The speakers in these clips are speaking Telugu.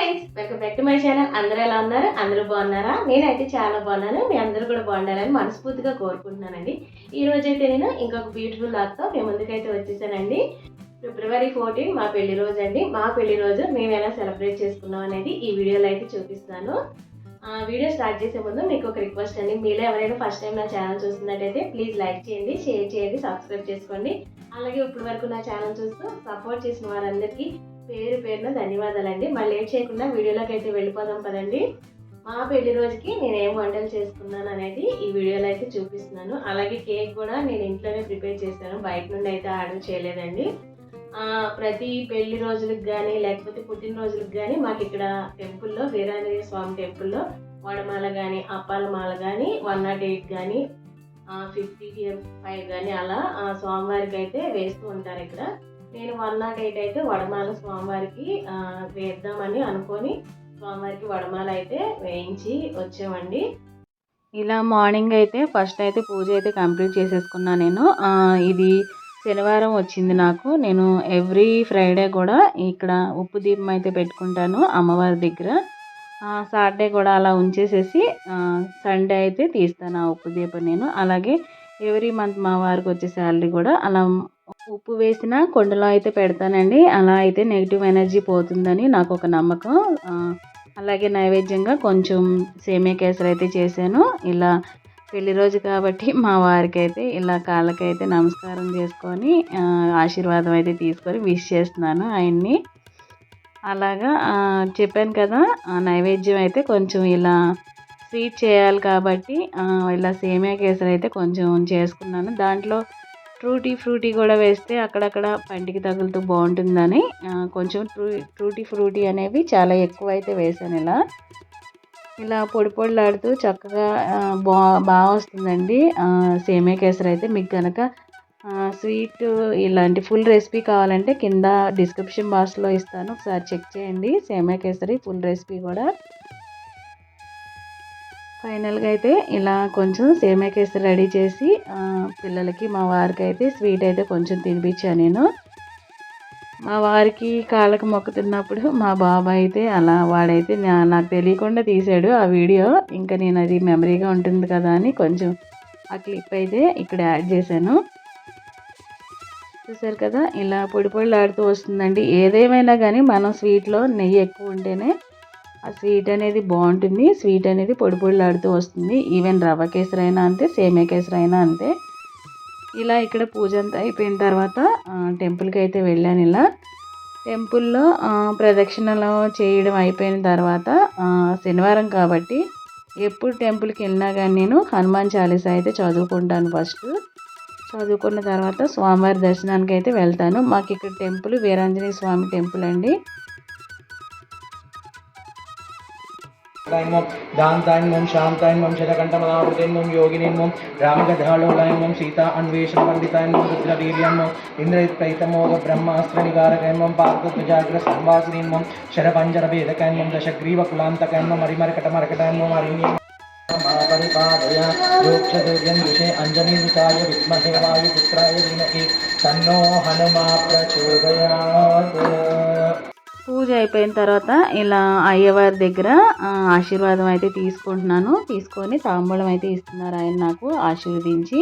Friends, welcome back to my channel. అందరూ ఎలా ఉన్నారు? అందరూ బాగున్నారా? నేనైతే చాలా బాగున్నాను. మీ అందరూ కూడా బాగుండాలని మనస్ఫూర్తిగా కోరుకుంటున్నానండి. ఈ రోజైతే నేను ఇంకొక బ్యూటిఫుల్ లాగ్తో మీ ముందుకైతే వచ్చేసానండి. ఫిబ్రవరి 14 మా పెళ్లి రోజు అండి. మా పెళ్లి రోజు మేము ఎలా సెలబ్రేట్ చేసుకున్నాం అనేది ఈ వీడియోలో అయితే చూపిస్తాను. వీడియో స్టార్ట్ చేసే ముందు మీకు ఒక రిక్వెస్ట్ అండి. మీలో ఎవరైనా ఫస్ట్ టైం నా ఛానల్ చూస్తున్నట్టయితే ప్లీజ్ లైక్ చేయండి, షేర్ చేయండి, సబ్స్క్రైబ్ చేసుకోండి. అలాగే ఇప్పటి వరకు నా ఛానల్ చూస్తూ సపోర్ట్ చేసిన వారందరికీ పేరు పేరున ధన్యవాదాలండి. మళ్ళీ లేట్ చేయకుండా వీడియోలోకి అయితే వెళ్ళిపోదాం కదండి. మా పెళ్లి రోజుకి నేను ఏం వంటలు చేసుకున్నాను అనేది ఈ వీడియోలో అయితే చూపిస్తున్నాను. అలాగే కేక్ కూడా నేను ఇంట్లోనే ప్రిపేర్ చేశాను, బయట నుండి అయితే ఆర్డర్ చేయలేదండి. ప్రతి పెళ్లి రోజులకు కానీ లేకపోతే పుట్టినరోజులకు కానీ మాకు ఇక్కడ టెంపుల్లో, వీరాంజనేయ స్వామి టెంపుల్లో వడమాల కానీ అప్పాల మాల కానీ 108 కానీ 55 కానీ అలా స్వామివారికి అయితే వేస్తూ ఉంటారు ఇక్కడ. నేను 108 అయితే వడమాల స్వామివారికి వేద్దామని అనుకొని స్వామివారికి వడమాల అయితే వేయించి వచ్చామండి. ఇలా మార్నింగ్ అయితే ఫస్ట్ అయితే పూజ అయితే కంప్లీట్ చేసేసుకున్నాను నేను. ఇది శనివారం వచ్చింది నాకు. నేను ఎవ్రీ ఫ్రైడే కూడా ఇక్కడ ఉప్పు దీపం అయితే పెట్టుకుంటాను అమ్మవారి దగ్గర. సాటర్డే కూడా అలా ఉంచేసేసి సండే అయితే తీస్తాను ఆ ఉప్పు దీపం నేను. అలాగే ఎవ్రీ మంత్ మా వారికి వచ్చే శాలరీ కూడా అలా ఉప్పు వేసిన కొండలో అయితే పెడతానండి. అలా అయితే నెగిటివ్ ఎనర్జీ పోతుందని నాకు ఒక నమ్మకం. అలాగే నైవేద్యంగా కొంచెం సేమియా కేసరి అయితే చేశాను. ఇలా పెళ్లి రోజు కాబట్టి మా వారికి అయితే ఇలా కాళ్ళకైతే నమస్కారం చేసుకొని ఆశీర్వాదం అయితే తీసుకొని విష్ చేస్తున్నాను ఆయన్ని. అలాగా చెప్పాను కదా, నైవేద్యం అయితే కొంచెం ఇలా స్వీట్ చేయాలి కాబట్టి ఇలా సేమియా కేసరి అయితే కొంచెం చేసుకున్నాను. దాంట్లో ఫ్రూటీ కూడా వేస్తే అక్కడక్కడ పంటికి తగులుతూ బాగుంటుందని కొంచెం ఫ్రూటీ అనేవి చాలా ఎక్కువ అయితే వేసాను. ఇలా పొడి పొడిలాడుతూ చక్కగా బాగా వస్తుందండి సేమియా కేసరి అయితే. మీకు కనుక స్వీట్ ఇలాంటి ఫుల్ రెసిపీ కావాలంటే కింద డిస్క్రిప్షన్ బాక్స్లో ఇస్తాను, ఒకసారి చెక్ చేయండి సేమియా కేసరి ఫుల్ రెసిపీ కూడా. ఫైనల్గా అయితే ఇలా కొంచెం సేమియా కేసరి రెడీ చేసి పిల్లలకి మా వారికి అయితే స్వీట్ అయితే కొంచెం తినిపించాను నేను. మా వారికి కాళ్ళకు మొక్కుతున్నప్పుడు మా బాబాయ్ అయితే అలా వాడైతే నాకు తెలియకుండా తీసాడు ఆ వీడియో. ఇంకా నేను అది మెమరీగా ఉంటుంది కదా అని కొంచెం ఆ క్లిప్ అయితే ఇక్కడ యాడ్ చేశాను. చూసారు కదా, ఇలా పొడిలాడుతూ వస్తుందండి. ఏదేమైనా కానీ మనం స్వీట్లో నెయ్యి ఎక్కువ ఉంటేనే ఆ స్వీట్ అనేది బాగుంటుంది. స్వీట్ అనేది పొడిలాడుతూ వస్తుంది. ఈవెన్ రవ్వ కేసరి అయినా అంతే, సేమియా కేసరి అయినా అంతే. ఇలా ఇక్కడ పూజ అంతా అయిపోయిన తర్వాత టెంపుల్కి అయితే వెళ్ళాను. ఇలా టెంపుల్లో ప్రదక్షిణలు చేయడం అయిపోయిన తర్వాత శనివారం కాబట్టి ఎప్పుడు టెంపుల్కి వెళ్ళినా కానీ నేను హనుమాన్ చాలీసా అయితే చదువుకుంటాను. ఫస్ట్ చదువుకున్న తర్వాత స్వామివారి దర్శనానికి అయితే వెళ్తాను. మాకు ఇక్కడ టెంపుల్ వీరాంజనేయ స్వామి టెంపుల్ అండి. दान्तान्मं शान्तान्मं शतकण्ठमनावृतेन्मं योगिनीन्मं रामगधालोलायन्मं सीता अन्वेषणपण्डितान्मं रुद्रवीर्यन्मं इन्द्रयुक्तैतमोद ब्रह्मास्त्रनिगारकन्मं पार्थध्वजाग्रसंवासिनीन्मं शरपञ्जरभेदकन्मं दशग्रीवकुलान्तकन्मं हरिमर्कटमर्कटन्मं हरिण्यं परिपादय योक्षदुर्यं विषे अञ्जनीयुताय विद्महे वायुपुत्राय धीमहि तन्नो हनुमा प्रचोदयात्. పూజ అయిపోయిన తర్వాత ఇలా అయ్యవారి దగ్గర ఆశీర్వాదం అయితే తీసుకుంటున్నాను. తీసుకొని తాంబూలం అయితే ఇస్తున్నారు ఆయన నాకు ఆశీర్వదించి.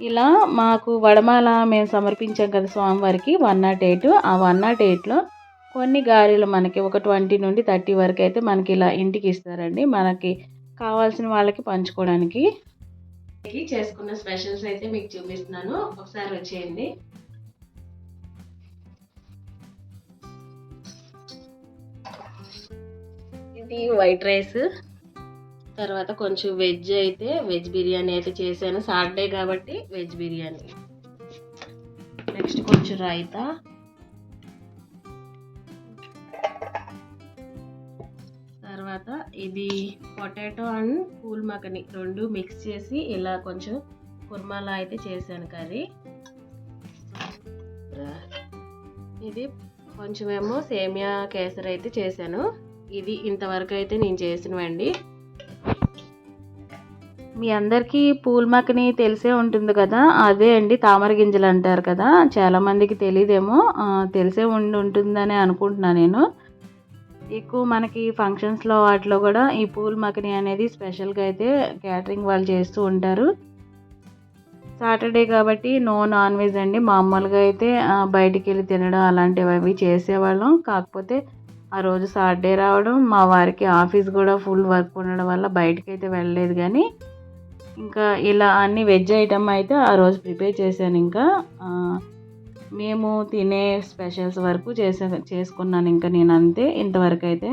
ఇలా మాకు వడమాల మేము సమర్పించాం కదా స్వామివారికి 108. ఆ 108లో కొన్ని గారెలు మనకి ఒక 20 నుండి 30 వరకు అయితే మనకి ఇలా ఇంటికి ఇస్తారండి, మనకి కావాల్సిన వాళ్ళకి పంచుకోవడానికి. చేసుకున్న స్పెషల్స్ అయితే మీకు చూపిస్తున్నాను, ఒకసారి వచ్చేయండి. ఇది వైట్ రైస్, తర్వాత కొంచెం వెజ్ బిర్యానీ అయితే చేశాను. సాటర్డే కాబట్టి వెజ్ బిర్యానీ. నెక్స్ట్ కొంచెం రైతా, తర్వాత ఇది పొటాటో అండ్ పూల్ మకని రెండు మిక్స్ చేసి ఇలా కొంచెం కుర్మాలా అయితే చేశాను కర్రీ. ఇది కొంచెమేమో సేమియా కేసరి అయితే చేశాను. ఇది ఇంతవరకు అయితే నేను చేసినవండి. మీ అందరికీ పూల్ మక్కని తెలిసే ఉంటుంది కదా, అదే అండి తామర గింజలు అంటారు కదా. చాలామందికి తెలియదేమో, తెలిసే ఉంటుందని అనుకుంటున్నాను నేను. ఎక్కువ మనకి ఫంక్షన్స్లో వాటిలో కూడా ఈ పూల్ మఖని అనేది స్పెషల్గా అయితే క్యాటరింగ్ వాళ్ళు చేస్తూ ఉంటారు. సాటర్డే కాబట్టి నో నాన్ వెజ్ అండి. మామూలుగా అయితే బయటికి వెళ్ళి తినడం అలాంటివి అవి చేసేవాళ్ళం. కాకపోతే ఆ రోజు సాటర్డే రావడం, మా వారికి ఆఫీస్ కూడా ఫుల్ వర్క్ ఉండడం వల్ల బయటికి అయితే వెళ్ళలేదు. కానీ ఇంకా ఇలా అన్ని వెజ్ ఐటమ్ అయితే ఆ రోజు ప్రిపేర్ చేశాను. ఇంకా మేము తినే స్పెషల్స్ వరకు చేసుకున్నాను ఇంకా నేను అంతే ఇంతవరకు అయితే.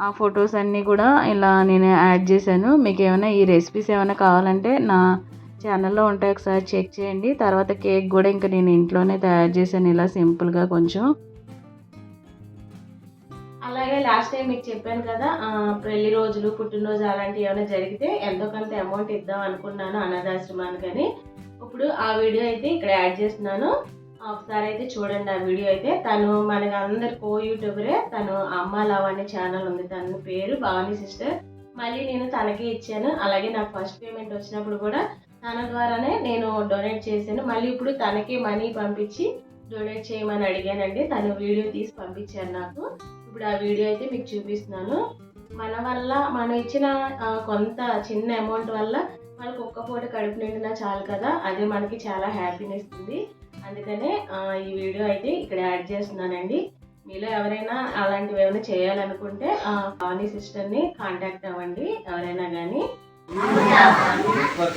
ఆ ఫొటోస్ అన్నీ కూడా ఇలా నేను యాడ్ చేశాను. మీకు ఏమైనా ఈ రెసిపీస్ ఏమైనా కావాలంటే నా ఛానల్లో ఉంటాయి, ఒకసారి చెక్ చేయండి. తర్వాత కేక్ కూడా ఇంకా నేను ఇంట్లోనే తయారు చేశాను ఇలా సింపుల్గా కొంచెం. అలాగే లాస్ట్ టైం మీకు చెప్పాను కదా, పెళ్లి రోజులు పుట్టినరోజు అలాంటివి ఏమైనా జరిగితే ఎంతో కొంత అమౌంట్ ఇద్దాం అనుకున్నాను అనాథాశ్రమానికి అని. ఇప్పుడు ఆ వీడియో అయితే ఇక్కడ యాడ్ చేస్తున్నాను, ఒకసారి అయితే చూడండి ఆ వీడియో అయితే. తను మనకి అందరు కో యూట్యూబరే, తను అమ్మ లవ్ అనే ఛానల్ ఉంది, తన పేరు భవానీ సిస్టర్. మళ్ళీ నేను తనకే ఇచ్చాను. అలాగే నాకు ఫస్ట్ పేమెంట్ వచ్చినప్పుడు కూడా తన ద్వారానే నేను డొనేట్ చేశాను. మళ్ళీ ఇప్పుడు తనకే మనీ పంపించి డొనేట్ చేయమని అడిగానండి. తను వీడియో తీసి పంపించారు నాకు. ఇప్పుడు ఆ వీడియో అయితే మీకు చూపిస్తున్నాను. మన వల్ల మనం ఇచ్చిన కొంత చిన్న అమౌంట్ వల్ల మనకు ఒక్క పూట కడుపు నిండినా చాలు కదా, అదే మనకి చాలా హ్యాపీనెస్ ఉంది. అందుకనే ఈ వీడియో అయితే ఇక్కడ యాడ్ చేస్తున్నానండి. మీలో ఎవరైనా అలాంటివి ఏమైనా చేయాలనుకుంటే భవానీ సిస్టర్ని కాంటాక్ట్ అవ్వండి ఎవరైనా కానీ.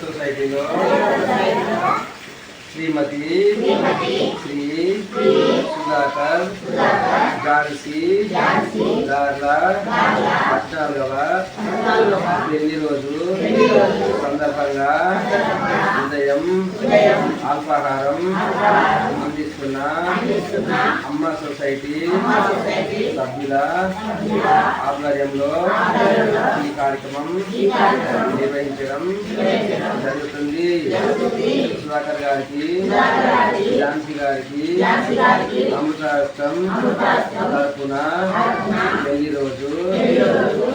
సొసైటీలో శ్రీమతి శ్రీ సుధాకర్ ఝాన్సీ గార్ల 14వ పెళ్లి రోజు సందర్భంగా ఉదయం అల్పాహారం అందిస్తున్న అమ్మ సొసైటీ సభ్యుల ఆధ్వర్యంలో ఈ కార్యక్రమం నిర్వహించడం జరుగుతుంది. సుధాకర్ గారికి, ఝాన్సీ గారికి అమృతాష్టం తరపున పెళ్లి రోజు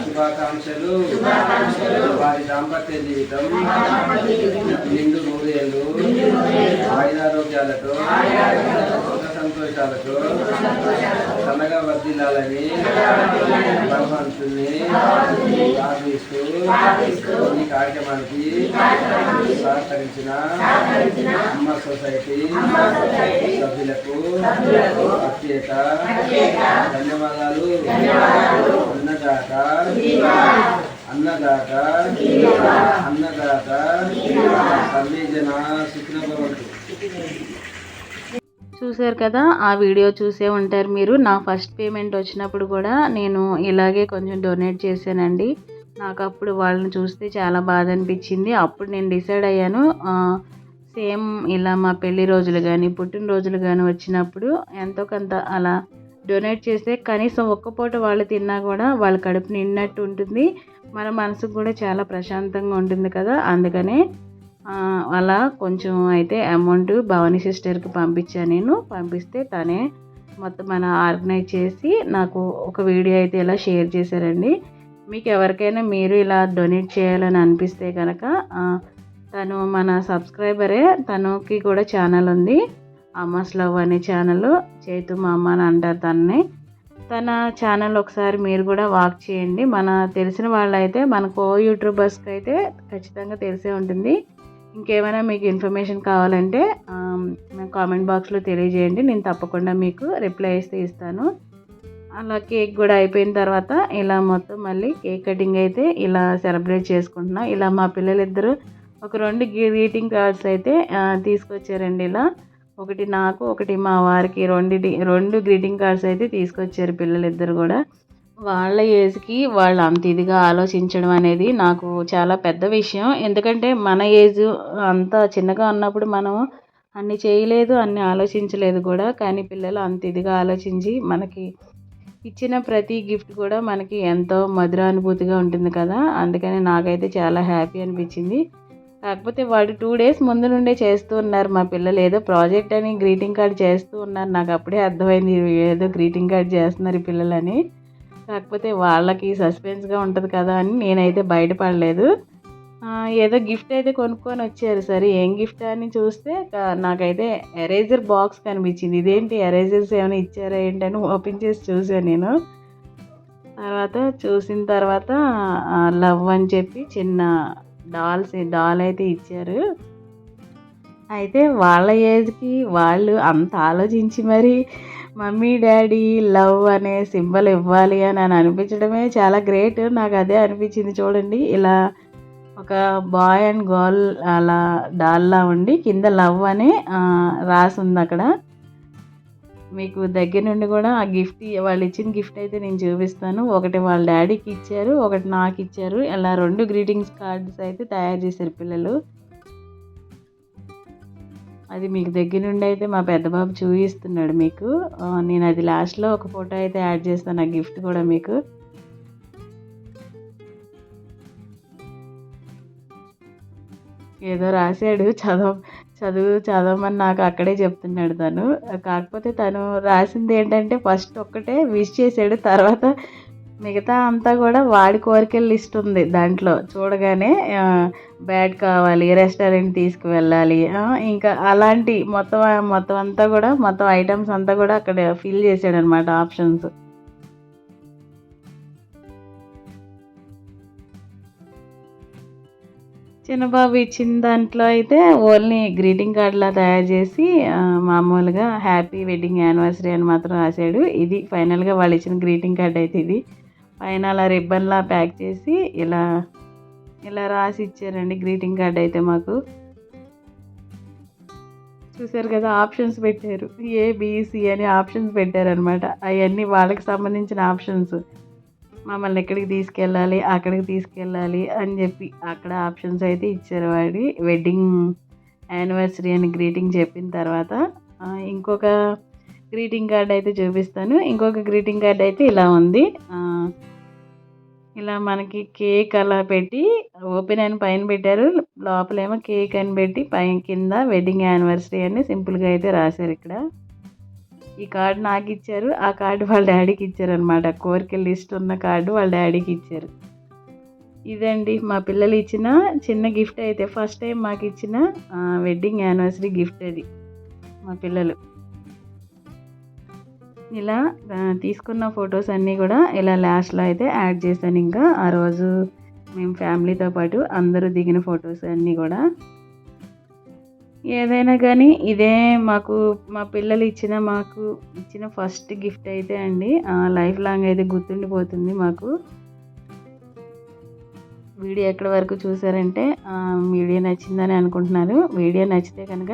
శుభాకాంక్షలు. వారి దాంపత్య జీవితం నిండు నూరేళ్ళు ఆయురారోగ్యాలతో సుఖ సంతోషాలతో సన్నగా వర్ధిల్లాలని భగవంతుని ప్రార్థిస్తూ ఈ కార్యక్రమానికి సహకరించిన అమ్మ సొసైటీ సభ్యులకు ప్రత్యేక ధన్యవాదాలు. అన్నదాత అన్నదాత అన్నదాత సర్వే జన సుఖినో భవంతు. చూశారు కదా, ఆ వీడియో చూసే ఉంటారు మీరు. నా ఫస్ట్ పేమెంట్ వచ్చినప్పుడు కూడా నేను ఇలాగే కొంచెం డొనేట్ చేశానండి. నాకు అప్పుడు వాళ్ళని చూస్తే చాలా బాధ అనిపించింది. అప్పుడు నేను డిసైడ్ అయ్యాను, సేమ్ ఇలా మా పెళ్లి రోజులు కానీ పుట్టినరోజులు కానీ వచ్చినప్పుడు ఎంతో కొంత అలా డొనేట్ చేస్తే కనీసం ఒక్క పూట వాళ్ళు తిన్నా కూడా వాళ్ళ కడుపు నిండినట్టు ఉంటుంది, మన మనసుకు కూడా చాలా ప్రశాంతంగా ఉంటుంది కదా. అందుకనే అలా కొంచెం అయితే అమౌంట్ భవానీ సిస్టర్కి పంపించాను నేను. పంపిస్తే తనే మొత్తం మన ఆర్గనైజ్ చేసి నాకు ఒక వీడియో అయితే ఇలా షేర్ చేశారండి. మీకు ఎవరికైనా మీరు ఇలా డొనేట్ చేయాలని అనిపిస్తే కనుక తను మన సబ్స్క్రైబరే, తనకి కూడా ఛానల్ ఉంది, అమ్మాస్ లవ్ అనే ఛానల్, చేతు మా అమ్మ అని అంటారు తనని. తన ఛానల్ ఒకసారి మీరు కూడా వాచ్ చేయండి. మన తెలిసిన వాళ్ళైతే మన కో యూట్యూబర్స్కి అయితే ఖచ్చితంగా తెలిసే ఉంటుంది. ఇంకేమైనా మీకు ఇన్ఫర్మేషన్ కావాలంటే కామెంట్ బాక్స్లో తెలియజేయండి, నేను తప్పకుండా మీకు రిప్లై ఇస్తాను. అలా కేక్ కూడా అయిపోయిన తర్వాత ఇలా మొత్తం మళ్ళీ కేక్ కటింగ్ అయితే ఇలా సెలబ్రేట్ చేసుకుంటున్నా. ఇలా మా పిల్లలిద్దరూ ఒక 2 గ్రీటింగ్ కార్డ్స్ అయితే తీసుకొచ్చారండి. ఇలా ఒకటి నాకు ఒకటి మా వారికి 2 గ్రీటింగ్ కార్డ్స్ అయితే తీసుకొచ్చారు పిల్లలిద్దరు కూడా. వాళ్ళ ఏజ్కి వాళ్ళు అంత ఇదిగా ఆలోచించడం అనేది నాకు చాలా పెద్ద విషయం. ఎందుకంటే మన ఏజ్ అంత చిన్నగా ఉన్నప్పుడు మనం అన్ని చేయలేదు, అన్ని ఆలోచించలేదు కూడా. కానీ పిల్లలు అంత ఇదిగా ఆలోచించి మనకి ఇచ్చిన ప్రతి గిఫ్ట్ కూడా మనకి ఎంతో మధురానుభూతిగా ఉంటుంది కదా. అందుకని నాకైతే చాలా హ్యాపీ అనిపించింది. కాకపోతే వాడు 2 days ముందు నుండే చేస్తూ ఉన్నారు మా పిల్లలు. ఏదో ప్రాజెక్ట్ అని గ్రీటింగ్ కార్డ్ చేస్తూ ఉన్నారు. నాకు అప్పుడే అర్థమైంది ఏదో గ్రీటింగ్ కార్డ్ చేస్తున్నారు ఈ పిల్లలని. కాకపోతే వాళ్ళకి సస్పెన్స్గా ఉంటుంది కదా అని నేనైతే బయటపడలేదు. ఏదో గిఫ్ట్ అయితే కొనుక్కొని వచ్చారు. సరే ఏం గిఫ్ట్ అని చూస్తే నాకైతే ఎరేజర్ బాక్స్ కనిపించింది. ఇదేంటి ఎరేజర్స్ ఏమైనా ఇచ్చారా ఏంటని ఓపెన్ చేసి చూసాను నేను. తర్వాత చూసిన తర్వాత లవ్ అని చెప్పి చిన్న డాల్ అయితే ఇచ్చారు. అయితే వాళ్ళ ఏజ్కి వాళ్ళు అంత ఆలోచించి మరి మమ్మీ డాడీ లవ్ అనే సింబల్ ఇవ్వాలి అని అనిపించడమే చాలా గ్రేట్. నాకు అదే అనిపించింది. చూడండి, ఇలా ఒక బాయ్ అండ్ గర్ల్ అలా డాల్లా ఉండి కింద లవ్ అని రాసి ఉంది అక్కడ. మీకు దగ్గర నుండి కూడా ఆ గిఫ్ట్, వాళ్ళు ఇచ్చిన గిఫ్ట్ అయితే నేను చూపిస్తాను. ఒకటి వాళ్ళ డాడీకి ఇచ్చారు, ఒకటి నాకు ఇచ్చారు. ఇలా 2 గ్రీటింగ్స్ కార్డ్స్ అయితే తయారు చేశారు పిల్లలు. అది మీకు దగ్గర నుండి అయితే మా పెద్ద బాబు చూపిస్తున్నాడు మీకు. నేను అది లాస్ట్లో ఒక ఫోటో అయితే యాడ్ చేస్తాను, ఆ గిఫ్ట్ కూడా మీకు. ఏదో రాశాడు, చదవమని నాకు అక్కడే చెప్తున్నాడు తను. కాకపోతే తను రాసింది ఏంటంటే ఫస్ట్ ఒక్కటే విష్ చేశాడు, తర్వాత మిగతా అంతా కూడా వాడి కోరికల లిస్ట్ ఉంది దాంట్లో. చూడగానే బ్యాట్ కావాలి, రెస్టారెంట్ తీసుకువెళ్ళాలి, ఇంకా అలాంటి మొత్తం అంతా కూడా, మొత్తం ఐటమ్స్ అంతా కూడా అక్కడ ఫిల్ చేశాడు అనమాట, ఆప్షన్స్. చిన్నబాబు ఇచ్చిన దాంట్లో అయితే ఓన్లీ గ్రీటింగ్ కార్డ్లా తయారు చేసి మామూలుగా హ్యాపీ వెడ్డింగ్ యానివర్సరీ అని మాత్రం రాశాడు. ఇది ఫైనల్గా వాళ్ళు ఇచ్చిన గ్రీటింగ్ కార్డ్ అయితే ఇది. పైన అలా రిబ్బన్లా ప్యాక్ చేసి ఇలా రాసి ఇచ్చారండి గ్రీటింగ్ కార్డ్ అయితే మాకు. చూసారు కదా, ఆప్షన్స్ పెట్టారు, ఏబిసి అని ఆప్షన్స్ పెట్టారనమాట. అవన్నీ వాళ్ళకి సంబంధించిన ఆప్షన్స్. మమ్మల్ని ఎక్కడికి తీసుకెళ్ళాలి, అక్కడికి తీసుకెళ్ళాలి అని చెప్పి అక్కడ ఆప్షన్స్ అయితే ఇచ్చారు. వాడి వెడ్డింగ్ యానివర్సరీ అని గ్రీటింగ్ చెప్పిన తర్వాత ఇంకొక గ్రీటింగ్ కార్డ్ అయితే చూపిస్తాను. ఇంకొక గ్రీటింగ్ కార్డ్ అయితే ఇలా ఉంది. ఇలా మనకి కేక్ అలా పెట్టి ఓపెన్ అని పైన పెట్టారు, లోపలేమో కేక్ అని పెట్టి కింద వెడ్డింగ్ యానివర్సరీ అని సింపుల్గా అయితే రాశారు ఇక్కడ. ఈ కార్డు నాకు ఇచ్చారు, ఆ కార్డు వాళ్ళ డాడీకి ఇచ్చారనమాట. కోరికల లిస్ట్ ఉన్న కార్డు వాళ్ళ డాడీకి ఇచ్చారు. ఇదండి మా పిల్లలు ఇచ్చిన చిన్న గిఫ్ట్ అయితే, ఫస్ట్ టైం మాకు ఇచ్చిన వెడ్డింగ్ యానివర్సరీ గిఫ్ట్ అది మా పిల్లలు. ఇలా తీసుకున్న ఫొటోస్ అన్నీ కూడా ఇలా లాస్ట్లో అయితే యాడ్ చేశాను. ఇంకా ఆ రోజు మేము ఫ్యామిలీతో పాటు అందరూ దిగిన ఫొటోస్ అన్నీ కూడా. ఏదైనా కానీ ఇదే మా పిల్లలు మాకు ఇచ్చిన ఫస్ట్ గిఫ్ట్ అయితే అండి. లైఫ్ లాంగ్ అయితే గుర్తుండిపోతుంది మాకు. వీడియో ఎక్కడి వరకు చూసారంటే వీడియో నచ్చిందని అనుకుంటున్నాను. వీడియో నచ్చితే కనుక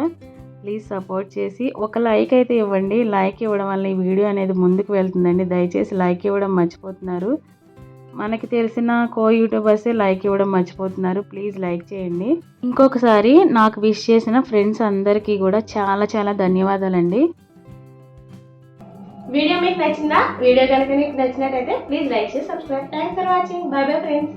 ప్లీజ్ సపోర్ట్ చేసి ఒక లైక్ అయితే ఇవ్వండి. లైక్ ఇవ్వడం వల్ల ఈ వీడియో అనేది ముందుకు వెళ్తుందండి. దయచేసి లైక్ ఇవ్వడం మర్చిపోతున్నారు. మనకి తెలిసిన యూట్యూబర్సే లైక్ ఇవ్వడం మర్చిపోతున్నారు. ప్లీజ్ లైక్ చేయండి. ఇంకొకసారి నాకు విష్ చేసిన ఫ్రెండ్స్ అందరికీ కూడా చాలా చాలా ధన్యవాదాలండి. వీడియో మీకు నచ్చిందా? వీడియో కనుక మీకు నచ్చినట్టయితే ప్లీజ్ లైక్ చేసి subscribe. Thanks for watching. By bye friends.